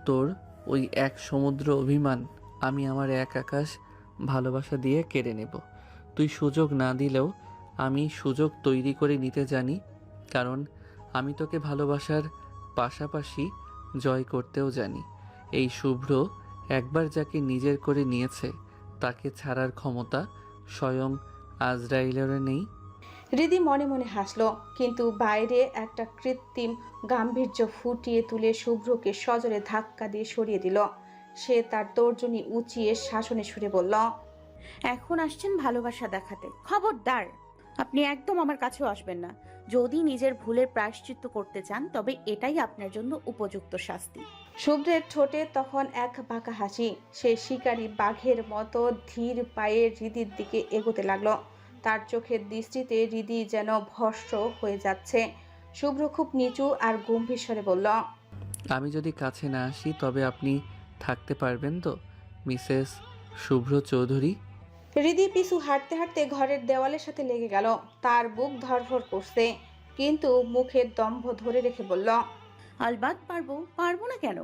তোর ওই এক সমুদ্র অভিমান আমি আমার এক আকাশ ভালোবাসা দিয়ে কেড়ে নেব। তুই সুযোগ না দিলেও আমি সুযোগ তৈরি করে নিতে জানি, কারণ আমি তোকে ভালোবাসার পাশাপাশি জয় করতেও জানি। এই শুভ্র একবার যাকে নিজের করে নিয়েছে তাকে ছাড়ার ক্ষমতা স্বয়ং আজরাইলের নেই। হৃদি মনে মনে হাসল, কিন্তু বাইরে একটা কৃত্রিম গাম্ভীর্য ফুটিয়ে তুলে শুভ্রকে সজোরে ধাক্কা দিয়ে সরিয়ে দিল। সে তার তর্জনী উঁচিয়ে শাসনে সুরে বলল, এখন আসছেন ভালোবাসা দেখাতে? খবরদার, আপনি একদম আমার কাছেও আসবেন না। যদি নিজের ভুলের প্রায়শ্চিত্ত করতে চান তবে এটাই আপনার জন্য উপযুক্ত শাস্তি। শুভ্রের ঠোঁটে তখন এক বাঁকা হাসি। সে শিকারী বাঘের মতো ধীর পায়ে হৃদির দিকে এগোতে লাগলো। তার চোখের দৃষ্টিতে হৃদি যেন ভস্ম হয়ে যাচ্ছে। শুভ্র খুব নিচু আর গম্ভীর স্বরে বলল, আমি যদি কাছে না আসি তবে আপনি থাকতে পারবেন তো মিসেস শুভ্র চৌধুরী? হৃদি পিছু হাঁটতে হাঁটতে ঘরের দেওয়ালের সাথে লেগে গেল। তার বুক ধরফর করছে, কিন্তু মুখের দম্ভ ধরে রেখে বলল, আলবাত পারবো। পারবো না কেন?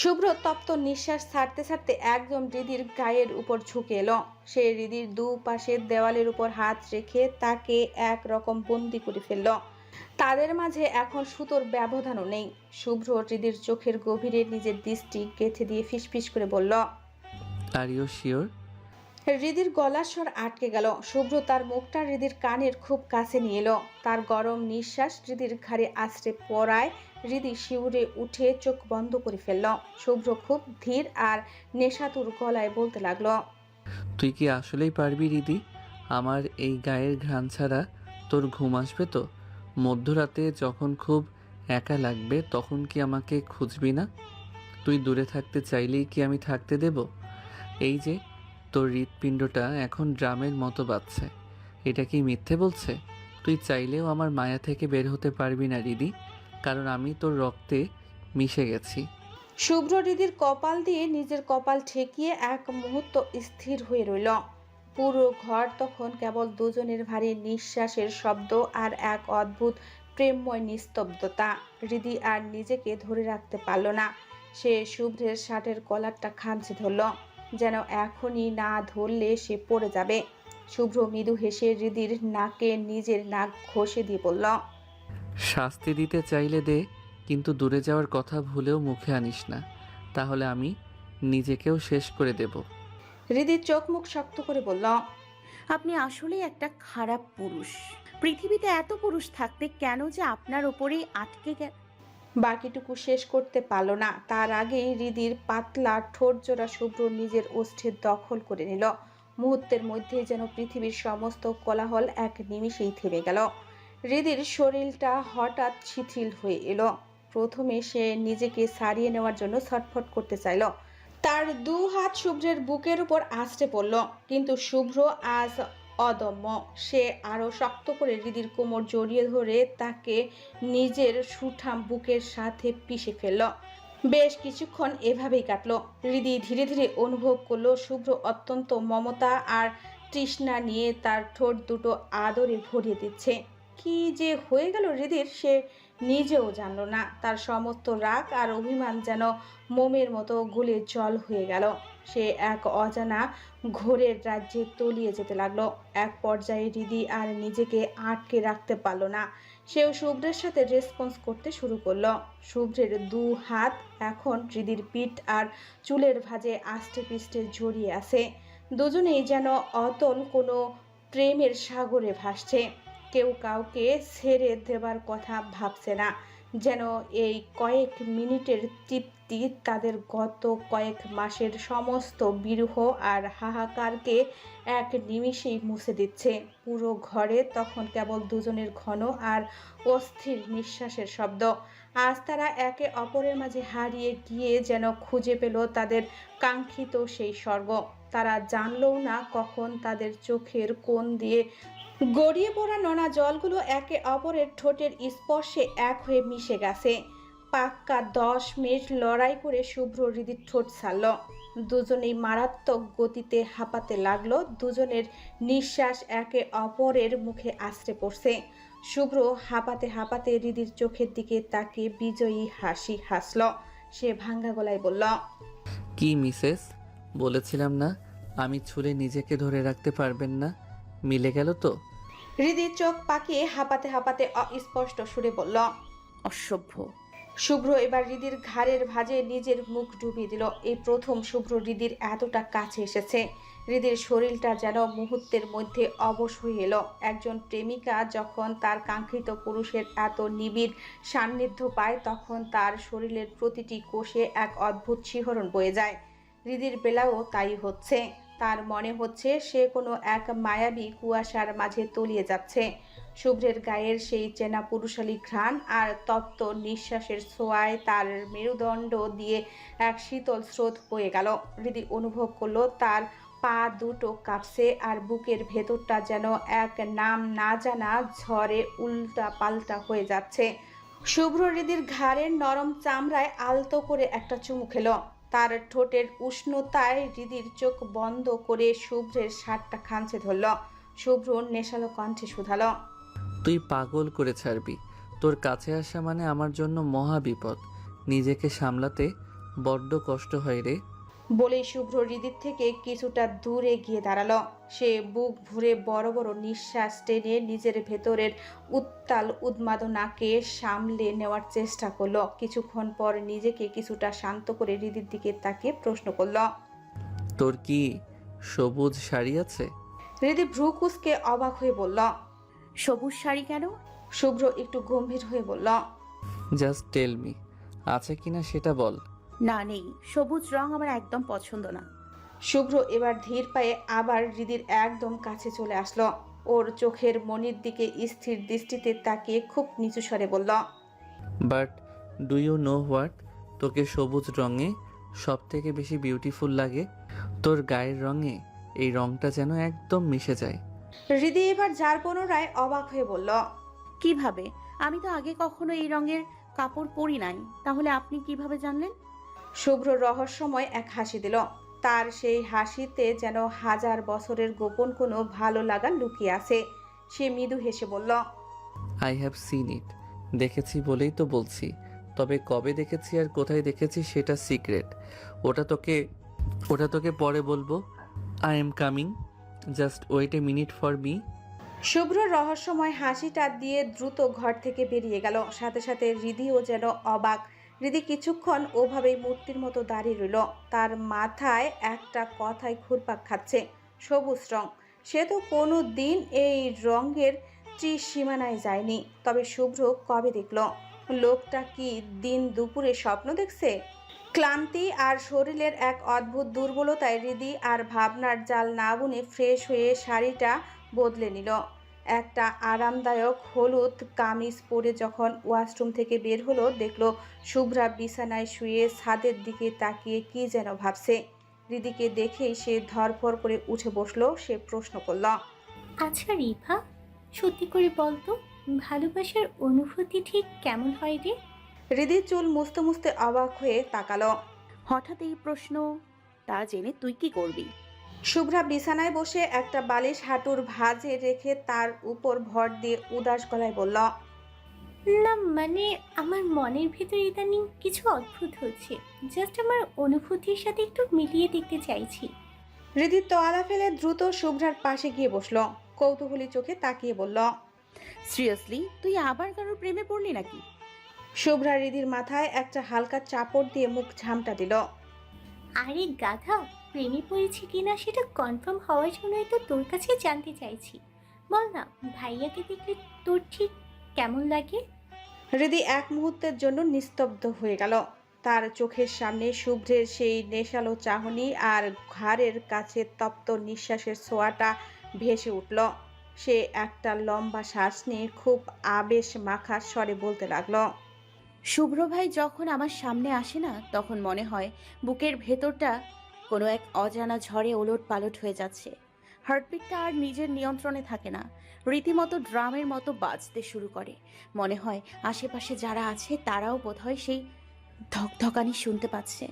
শুভ্র তপ্ত নিঃশ্বাস ছাড়তে ছাড়তে একদম হৃদির গায়ের উপর ঝুঁকে এলো। সে হৃদির দু পাশের দেওয়ালের উপর হাত রেখে তাকে একরকম বন্দি করে ফেলল। তাদের মাঝে এখন সুতোর ব্যবধানও নেই। শুভ্র হৃদির চোখের গভীরে নিজের দৃষ্টি গেঁথে দিয়ে ফিসফিস করে বলল, আর ইউ শিওর? হৃদির গলার স্বর আটকে গেল। শুভ্র তার মুখটা হৃদির কানের খুব কাছে নিয়ে এলো। তার গরম নিঃশ্বাস হৃদির ঘাড়ে আছড়ে পড়ায় হৃদি শিউরে উঠে চোখ বন্ধ করে ফেলল। শুভ্র খুব ধীর আর নেশাতুর গলায় বলতে লাগলো, তুই কি আসলেই পারবি রিদি? আমার এই গায়ের ঘ্রাণ ছাড়া তোর ঘুম আসবে তো? মধ্যরাতে যখন খুব একা লাগবে তখন কি আমাকে খুঁজবি না? তুই দূরে থাকতে চাইলেই কি আমি থাকতে দেব? এই যে তোর হৃৎপিণ্ডটা এখন ড্রামের মতো বাজছে, এটা কি মিথ্যে বলছে? তুই চাইলেও আমার মায়া থেকে বের হতে পারবি না রিদি, কারণ আমি তোর রক্তে মিশে গেছি। শুভ্র হৃদির কপাল দিয়ে নিজের কপাল ঠেকিয়ে এক মুহূর্ত স্থির হয়ে রইল। পুরো ঘর তখন কেবল দুজনের ভারী নিঃশ্বাসের শব্দ আর এক অদ্ভুত প্রেমময় নিস্তব্ধতা। হৃদি আর নিজেকে ধরে রাখতে পারল না। সে শুভ্রের শার্টের কলারটা খামচে ধরল, যেন এখনই না ধরলে সে পড়ে যাবে। শুভ্র মৃদু হেসে হৃদির নাকে নিজের নাক ঘষে দিয়ে বলল, শাস্তি দিতে চাইলে দে, কিন্তু দূরে যাওয়ার কথা ভুলেও মুখে আনিস না, তাহলে আমি নিজেকেও শেষ করে দেব। হৃদির চোখ মুখ শক্ত করে বলল, আপনি আসলেই একটা খারাপ পুরুষ। পৃথিবীতে এত পুরুষ থাকতে কেন যে আপনার ওপরেই আটকে গেল। বাকিটুকু শেষ করতে পারল না। তার আগেই হৃদির পাতলা ঠোঁট জোড়া শুভ্র নিজের ওষ্ঠের দখল করে নিল। মুহূর্তের মধ্যেই যেন পৃথিবীর সমস্ত কোলাহল এক নিমিষেই থেমে গেল। হৃদির শরীরটা হঠাৎ শিথিল হয়ে এলো। প্রথমে সে নিজেকে সারিয়ে নেওয়ার জন্য ছটফট করতে চাইল। তার দু হাত শুভ্রের বুকের উপর আছড়ে পড়ল, কিন্তু শুভ্র আজ অদম্য। সে আরো শক্ত করে হৃদির কোমর জড়িয়ে ধরে তাকে নিজের সুঠাম বুকের সাথে পিষে ফেলল। বেশ কিছুক্ষণ এভাবেই কাটলো। হৃদি ধীরে ধীরে অনুভব করলো শুভ্র অত্যন্ত মমতা আর তৃষ্ণা নিয়ে তার ঠোঁট দুটো আদরে ভরিয়ে দিচ্ছে। কি যে হয়ে গেল হৃদির, সে নিজেও জানল না। তার সমস্ত রাগ আর অভিমান যেন মোমের মতো গলে জল হয়ে গেল। সে এক অজানা ঘোরের রাজ্যে তলিয়ে যেতে লাগলো। এক পর্যায়ে হৃদি আর নিজেকে আটকে রাখতে পারল না। সেও শুভ্রের সাথে রেসপন্স করতে শুরু করলো। শুভ্রের দু হাত এখন হৃদির পিঠ আর চুলের ভাঁজে আষ্টে পিষ্টে জড়িয়ে আছে। দুজনেই যেন অতল কোনো প্রেমের সাগরে ভাসছে। কেউ কাউকে ছেড়ে দেবার কথা ভাবছে না, যেন এই কয়েক মিনিটের তৃপ্তি তাদের গত কয়েক মাসের সমস্ত বিরহ আর হাহাকারকে এক নিমিষেই মুছে দিচ্ছে। পুরো ঘরে তখন কেবল দুজনের ঘন আর অস্থির নিঃশ্বাসের শব্দ। আজ তারা একে অপরের মাঝে হারিয়ে গিয়ে যেন খুঁজে পেল তাদের কাঙ্ক্ষিত সেই স্বর্গ। তারা জানলও না কখন তাদের চোখের কোণ দিয়ে গড়িয়ে পড়া নোনা জলগুলো একে অপরের ঠোঁটের স্পর্শে এক হয়ে মিশে গেছে। পাক্কা 10 মিনিট লড়াই করে শুভ্র হৃদির ঠোঁট ছাড়ল। দুজনেই মারাত্মক গতিতে হাঁপাতে লাগলো। দুজনের নিঃশ্বাস একে অপরের মুখে আছড়ে পড়ছে। শুভ্র হাঁপাতে হাঁপাতে হৃদির চোখের দিকে তাকিয়ে বিজয়ী হাসি হাসল। সে ভাঙ্গা গলায় বলল, কি মিসেস, বলেছিলাম না আমি ছুঁলে নিজেকে ধরে রাখতে পারবেন না? মিলে গেল তো? হৃদির চোখ পাকিয়ে হাঁপাতে হাঁপাতে অস্পষ্ট সুরে বলল, অসভ্য। শুভ্র এবার হৃদির ঘাড়ের ভাঁজে নিজের মুখ ডুবিয়ে দিল। এই প্রথম শুভ্র হৃদির এতটা কাছে এসেছে। হৃদির শরীরটা যেন মুহূর্তের মধ্যে অবশ হয়ে এলো। একজন প্রেমিকা যখন তার কাঙ্ক্ষিত পুরুষের এত নিবিড় সান্নিধ্য পায় তখন তার শরীরের প্রতিটি কোষে এক অদ্ভুত শিহরণ বয়ে যায়। হৃদির বেলাও তাই হচ্ছে। তার মনে হচ্ছে সে কোনো এক মায়াবী কুয়াশার মাঝে তলিয়ে যাচ্ছে। শুভ্রের গায়ের সেই চেনা পুরুষালী ঘ্রাণ আর তপ্ত নিঃশ্বাসের ছোঁয়ায় তার মেরুদণ্ড দিয়ে এক শীতল স্রোত বয়ে গেল। হৃদি অনুভব করলো তার পা দুটো কাঁপছে আর বুকের ভেতরটা যেন এক নাম না জানা ঝড়ে উল্টা পাল্টা হয়ে যাচ্ছে। শুভ্র হৃদির ঘাড়ের নরম চামড়ায় আলতো করে একটা চুমু খেলো। তার ঠোঁটের উষ্ণতায় হৃদির চোখ বন্ধ করে শুভ্রের শার্টটা খামচে ধরল। শুভ্র নেশালো কণ্ঠে শুধালো, তুই পাগল করে ছাড়বি। তোর কাছে আসা মানে আমার জন্য মহা বিপদ। নিজেকে সামলাতে বড্ড কষ্ট হয় রে। বলেই শুভ্র হৃদির থেকে কিছুটা দূরে গিয়ে দাঁড়ালো। সে বুক ভরে বড় বড় নিঃশ্বাস টেনে নিজের ভেতরের উত্তাল উন্মাদনাকে সামলে নেওয়ার চেষ্টা করলো। কিছুক্ষণ পর নিজেকে কিছুটা শান্ত করে হৃদির দিকে তাকিয়ে প্রশ্ন করল, তোর কি সবুজ শাড়ি আছে? হৃদি ভ্রু কুঁচকে অবাক হয়ে বলল। সবুজ শাড়ি কেন? শুভ্র একটু গম্ভীর হয়ে বলল। জাস্ট টেল মি, আছে কিনা সেটা বল। না, নেই। সবুজ রং আমার একদম পছন্দ না। শুভ্র এবার ধীর পায়ে আবার হৃদির একদম কাছে চলে আসলো। ওর চোখের মনির দিকে স্থির দৃষ্টিতে তাকিয়ে খুব নিচু স্বরে বলল। But do you know what, তোকে সবুজ রঙে সব থেকে বেশি বিউটিফুল লাগে। তোর গায়ের রঙে এই রঙটা যেন একদম মিশে যায়। হৃদি এবার যার পুনরায় অবাক হয়ে বলল। কিভাবে? আমি তো আগে কখনো এই রঙের কাপড় পরি নাই, তাহলে আপনি কিভাবে জানলেন? শুভ্র রহস্যময় এক হাসি দিল। তার সেই হাসিতে যেন হাজার বছরের গোপন কোনো ভালো লাগা লুকিয়ে আছে। সে মৃদু হেসে বলল। আই হ্যাভ সিন ইট, দেখেছি বলেই তো বলছি। তবে কবে দেখেছি আর কোথায় দেখেছি সেটা সিক্রেট। ওটা তোকে পরে বলবো। I am coming, just wait a minute for me. Shubhra রহস্যময় হাসিটা দিয়ে দ্রুত ঘর থেকে বেরিয়ে গেল। সাথে সাথে হৃদিও যেন অবাক। হৃদি কিছুক্ষণ ওভাবেই মূর্তির মতো দাঁড়িয়ে রইল। তার মাথায় একটা কথাই ঘুরপাক খাচ্ছে, সবুজ রং। সে তো কোনো দিন এই রঙের ত্রিসীমানায় যায়নি। তবে শুভ্র কবে দেখল? লোকটা কি দিন দুপুরে স্বপ্ন দেখছে? ক্লান্তি আর শরীরের এক অদ্ভুত দুর্বলতায় হৃদি আর ভাবনার জাল না বুনে ফ্রেশ হয়ে শাড়িটা বদলে নিল। একটা আরামদায়ক হলুদ কামিজ পরে যখন ওয়াশরুম থেকে বের হলো, দেখলো শুভ্রা বিছানায় শুয়ে ছাদের দিকে তাকিয়ে কি যেন ভাবছে। হৃদিকে দেখেই সে ধরফর করে উঠে বসলো। সে প্রশ্ন করল। আচ্ছা রিভা, সত্যি করে বলতো, ভালোবাসার অনুভূতি ঠিক কেমন হয় রে? হৃদি চুল মুছতে মুছতে অবাক হয়ে তাকালো। হঠাৎ এই প্রশ্ন তা জেনে তুই কি করবি? শুভ্রা বিছানায় বসে একটা বালিশ হাঁটুর ভাঁজে রেখে তার উপর ভর দিয়ে উদাস গলায় বলল। না মানে, আমার মনের ভেতর ইদানিং কিছু অদ্ভুত হচ্ছে। জাস্ট আমার অনুভূতির সাথে একটু মিলিয়ে দেখতে চাইছি। হৃদি তোয়ালা ফেলে দ্রুত শুভ্রার পাশে গিয়ে বসলো। কৌতূহলী চোখে তাকিয়ে বলল। সিরিয়াসলি, তুই আবার কারোর প্রেমে পড়লি নাকি? শুভ্রা হৃদির মাথায় একটা হালকা চাপড় দিয়ে মুখ ঝামটা দিল। আরে গাধা, প্রেমে পড়েছি কিনা সেটা কনফার্ম হওয়ার জন্যই তো তোর কাছে জানতে চাইছি। বল না, ভাইয়াকে দেখলে তোর ঠিক কেমন লাগে? হৃদি এক মুহূর্তের জন্য নিস্তব্ধ হয়ে গেল। তার চোখের সামনে শুভ্রের সেই নেশালো চাহনি আর ঘাড়ের কাছে তপ্ত নিঃশ্বাসের ছোঁয়াটা ভেসে উঠল। সে একটা লম্বা শ্বাস নিয়ে খুব আবেশ মাখা স্বরে বলতে লাগলো। শুভ্র ভাই যখন আমার সামনে আসে না, তখন মনে হয় বুকের ভেতরটা কোনো এক অজানা ঝড়ে ওলট পালট হয়ে যাচ্ছে। হার্টবিটটা আর নিজের নিয়ন্ত্রণে থাকে না, রীতিমতো ড্রামের মতো বাজতে শুরু করে। মনে হয় আশেপাশে যারা আছে তারাও বোধহয় সেই ধকধকানি শুনতে পাচ্ছে।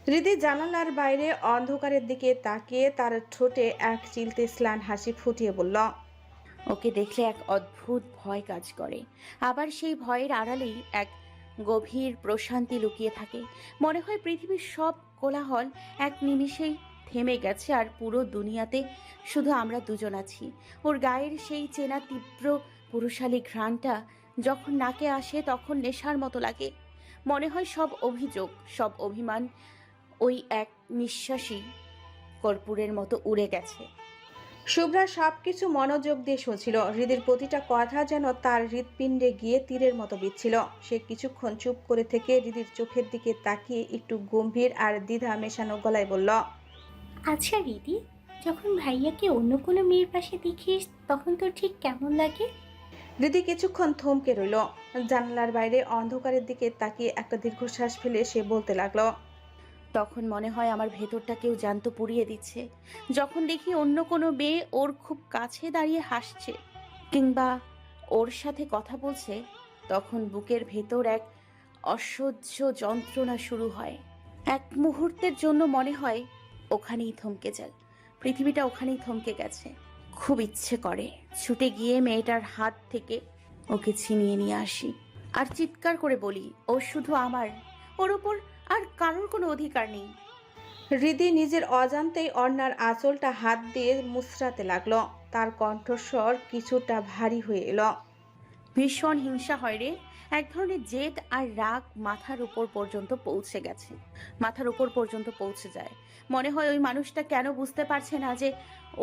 হৃদি জানালার বাইরে অন্ধকারের দিকে তাকিয়ে তার ঠোঁটে এক চিলতে স্লান হাসি ফুটিয়ে বলল। ওকে দেখলে এক অদ্ভুত ভয় কাজ করে, আবার সেই ভয়ের আড়ালেই এক গভীর প্রশান্তি লুকিয়ে থাকে। মনে হয় পৃথিবীর সব কোলাহল এক নিমিষেই থেমে গেছে আর পুরো দুনিয়াতে শুধু আমরা দুজন আছি। ওর গায়ের সেই চেনা তীব্র পুরুষালী ঘ্রাণটা যখন নাকে আসে তখন নেশার মতো লাগে। মনে হয় সব অভিযোগ, সব অভিমান ওই এক নিঃশ্বাসী কর্পূরের মতো উড়ে গেছে। শুভ্রা সবকিছু মনোযোগ দিয়ে শুনছিল। হৃদির প্রতিটা কথা যেন তার হৃৎপিণ্ডে গিয়ে তীরের মতো বিচ্ছিল। সে কিছুক্ষণ চুপ করে থেকে হৃদির চোখের দিকে তাকিয়ে একটু গম্ভীর আর দ্বিধা মেশানো গলায় বলল। আচ্ছা রিদি, যখন ভাইয়াকে অন্য কোনো মেয়ের পাশে দেখিস তখন তোর ঠিক কেমন লাগে? হৃদি কিছুক্ষণ থমকে রইল। জানালার বাইরে অন্ধকারের দিকে তাকিয়ে একটা দীর্ঘশ্বাস ফেলে সে বলতে লাগলো। তখন মনে হয় আমার ভেতরটা কেউ জ্যান্ত পুড়িয়ে দিচ্ছে। যখন দেখি অন্য কোনো মেয়ে ওর খুব কাছে দাঁড়িয়ে হাসছে কিংবা ওর সাথে কথা বলছে, তখন বুকের ভেতর এক অসহ্য যন্ত্রণা শুরু হয়। এক মুহূর্তের জন্য মনে হয় ওখানেই থমকে যায়, পৃথিবীটা ওখানেই থমকে গেছে। খুব ইচ্ছে করে ছুটে গিয়ে মেয়েটার হাত থেকে ওকে ছিনিয়ে নিয়ে আসি আর চিৎকার করে বলি, ও শুধু আমার, ওর ওপর আর কারোর কোনো অধিকার নেই। হৃদি নিজের অজান্তেই অন্যার আঁচলটা হাত দিয়ে মুচড়াতে লাগলো। তার কণ্ঠস্বর কিছুটা ভারী হয়ে এলো। ভীষণ হিংসা হয় রে। এক ধরনের জেদ আর রাগ মাথার উপর পর্যন্ত পৌঁছে গেছে, মাথার উপর পর্যন্ত পৌঁছে যায়। মনে হয় ওই মানুষটা কেন বুঝতে পারছে না যে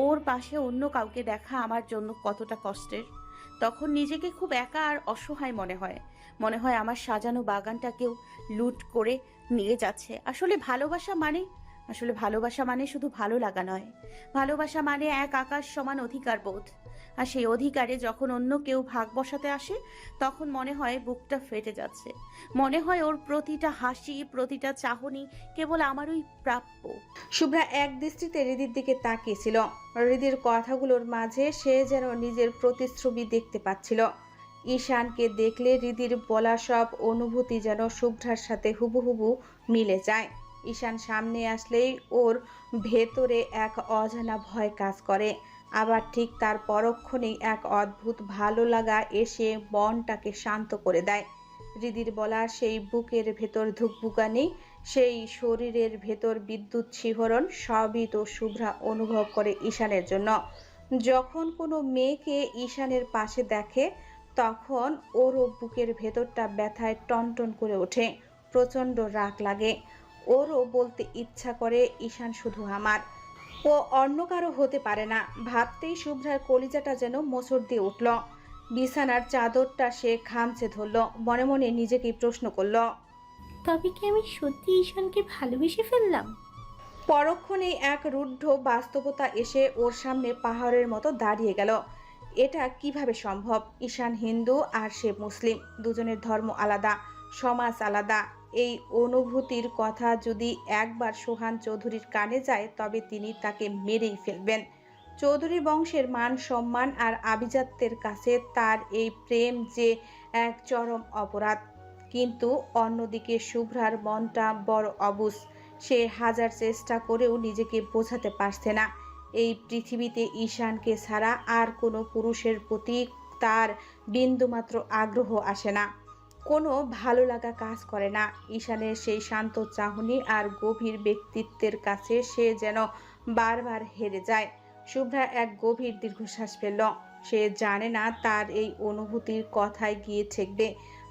ওর পাশে অন্য কাউকে দেখা আমার জন্য কতটা কষ্টের। তখন নিজেকে খুব একা আর অসহায় মনে হয়। মনে হয় আমার সাজানো বাগানটা কেউ লুট করে নিয়ে যাচ্ছে। আসলে ভালোবাসা মানে শুধু ভালো লাগা নয়। ভালোবাসা মানে এক আকাশ সমান অধিকার বোধ। আর সেই অধিকারে যখন অন্য কেউ ভাগ বসাতে আসে, তখন মনে হয় বুকটা ফেটে যাচ্ছে। মনে হয় ওর প্রতিটা হাসি, প্রতিটা চাহনি কেবল আমারই প্রাপ্য। শুভ্রা এক দৃষ্টিতে হৃদির দিকে তাকিয়েছিল। হৃদির কথাগুলোর মাঝে সে যেন নিজের প্রতিচ্ছবি দেখতে পাচ্ছিল। ঈশানকে দেখলে হৃদির বলা সব অনুভূতি যেন শুভ্রার সাথে হুবহুবু মিলে যায়। ঈশান সামনে আসলেই ওর ভেতরে এক অজানা ভয় কাজ করে, আবার ঠিক তার পরক্ষণেই এক অদ্ভুত ভালো লাগা এসে মনটাকে শান্ত করে দেয়। হৃদির বলা সেই বুকের ভেতর ধুকপুকানি, সেই শরীরের ভেতর বিদ্যুৎ শিহরণ সবই তো শুভ্রা অনুভব করে ঈশানের জন্য। যখন কোনো মেয়েকে ঈশানের পাশে দেখে তখন ওরও বুকের ভেতরটা ব্যথায় টনটন করে ওঠে, প্রচণ্ড রাগ লাগে। ওরও বলতে ইচ্ছা করে ঈশান শুধু আমার, ও অন্য কারো হতে পারে না। ভাবতেই শুভ্রার কলিজাটা যেন মোচড় দিয়ে উঠল। বিছানার চাদরটা সে খামচে ধরল, মনে মনে নিজেকেই প্রশ্ন করল, তবে কি আমি সত্যি ঈশানকে ভালোবেসে ফেললাম? পরক্ষণেই এক রুদ্ধ বাস্তবতা এসে ওর সামনে পাহাড়ের মতো দাঁড়িয়ে গেল। এটা কিভাবে সম্ভব? ঈশান হিন্দু আর সে মুসলিম, দুজনের ধর্ম আলাদা, সমাজ আলাদা। এই অনুভূতির কথা যদি একবার সোহান চৌধুরীর কানে যায় তবে তিনি তাকে মেরেই ফেলবেন। চৌধুরী বংশের মান সম্মান আর আভিজাত্যের কাছে তার এই প্রেম যে এক চরম অপরাধ। কিন্তু অন্যদিকে শুভ্রার মনটা বড় অবুঝ। সে হাজার চেষ্টা করেও নিজেকে বোঝাতে পারছে না এই পৃথিবীতে ঈশানকে ছাড়া আর কোনো পুরুষের প্রতি তার বিন্দুমাত্র আগ্রহ আসে না, কোনো ভালো লাগা কাজ করে না। ঈশানের সেই শান্ত চাহনি আর গভীর ব্যক্তিত্বের কাছে সে যেন বারবার হেরে যায়। শুভ্রা এক গভীর দীর্ঘশ্বাস ফেলল। সে জানে না তার এই অনুভূতির কথায় গিয়ে ঠেকবে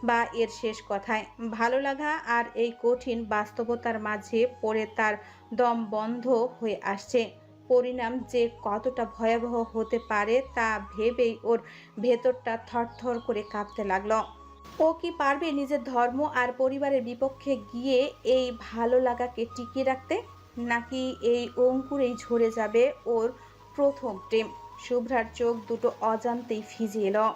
বা এর শেষ কথায়। ভালো লাগা আর এই কঠিন বাস্তবতার মাঝে পড়ে তার দম বন্ধ হয়ে আসছে। পরিণাম যে কতটা ভয়াবহ হতে পারে তা ভেবেই ওর ভেতরটা থরথর করে কাঁপতে লাগলো। ও কি পারবে নিজের ধর্ম আর পরিবারের বিপক্ষে গিয়ে এই ভালো লাগাকে টিকিয়ে রাখতে, নাকি এই অঙ্কুরেই ঝরে যাবে ওর প্রথম প্রেম? শুভ্রার চোখ দুটো অজান্তেই ভিজে এলো।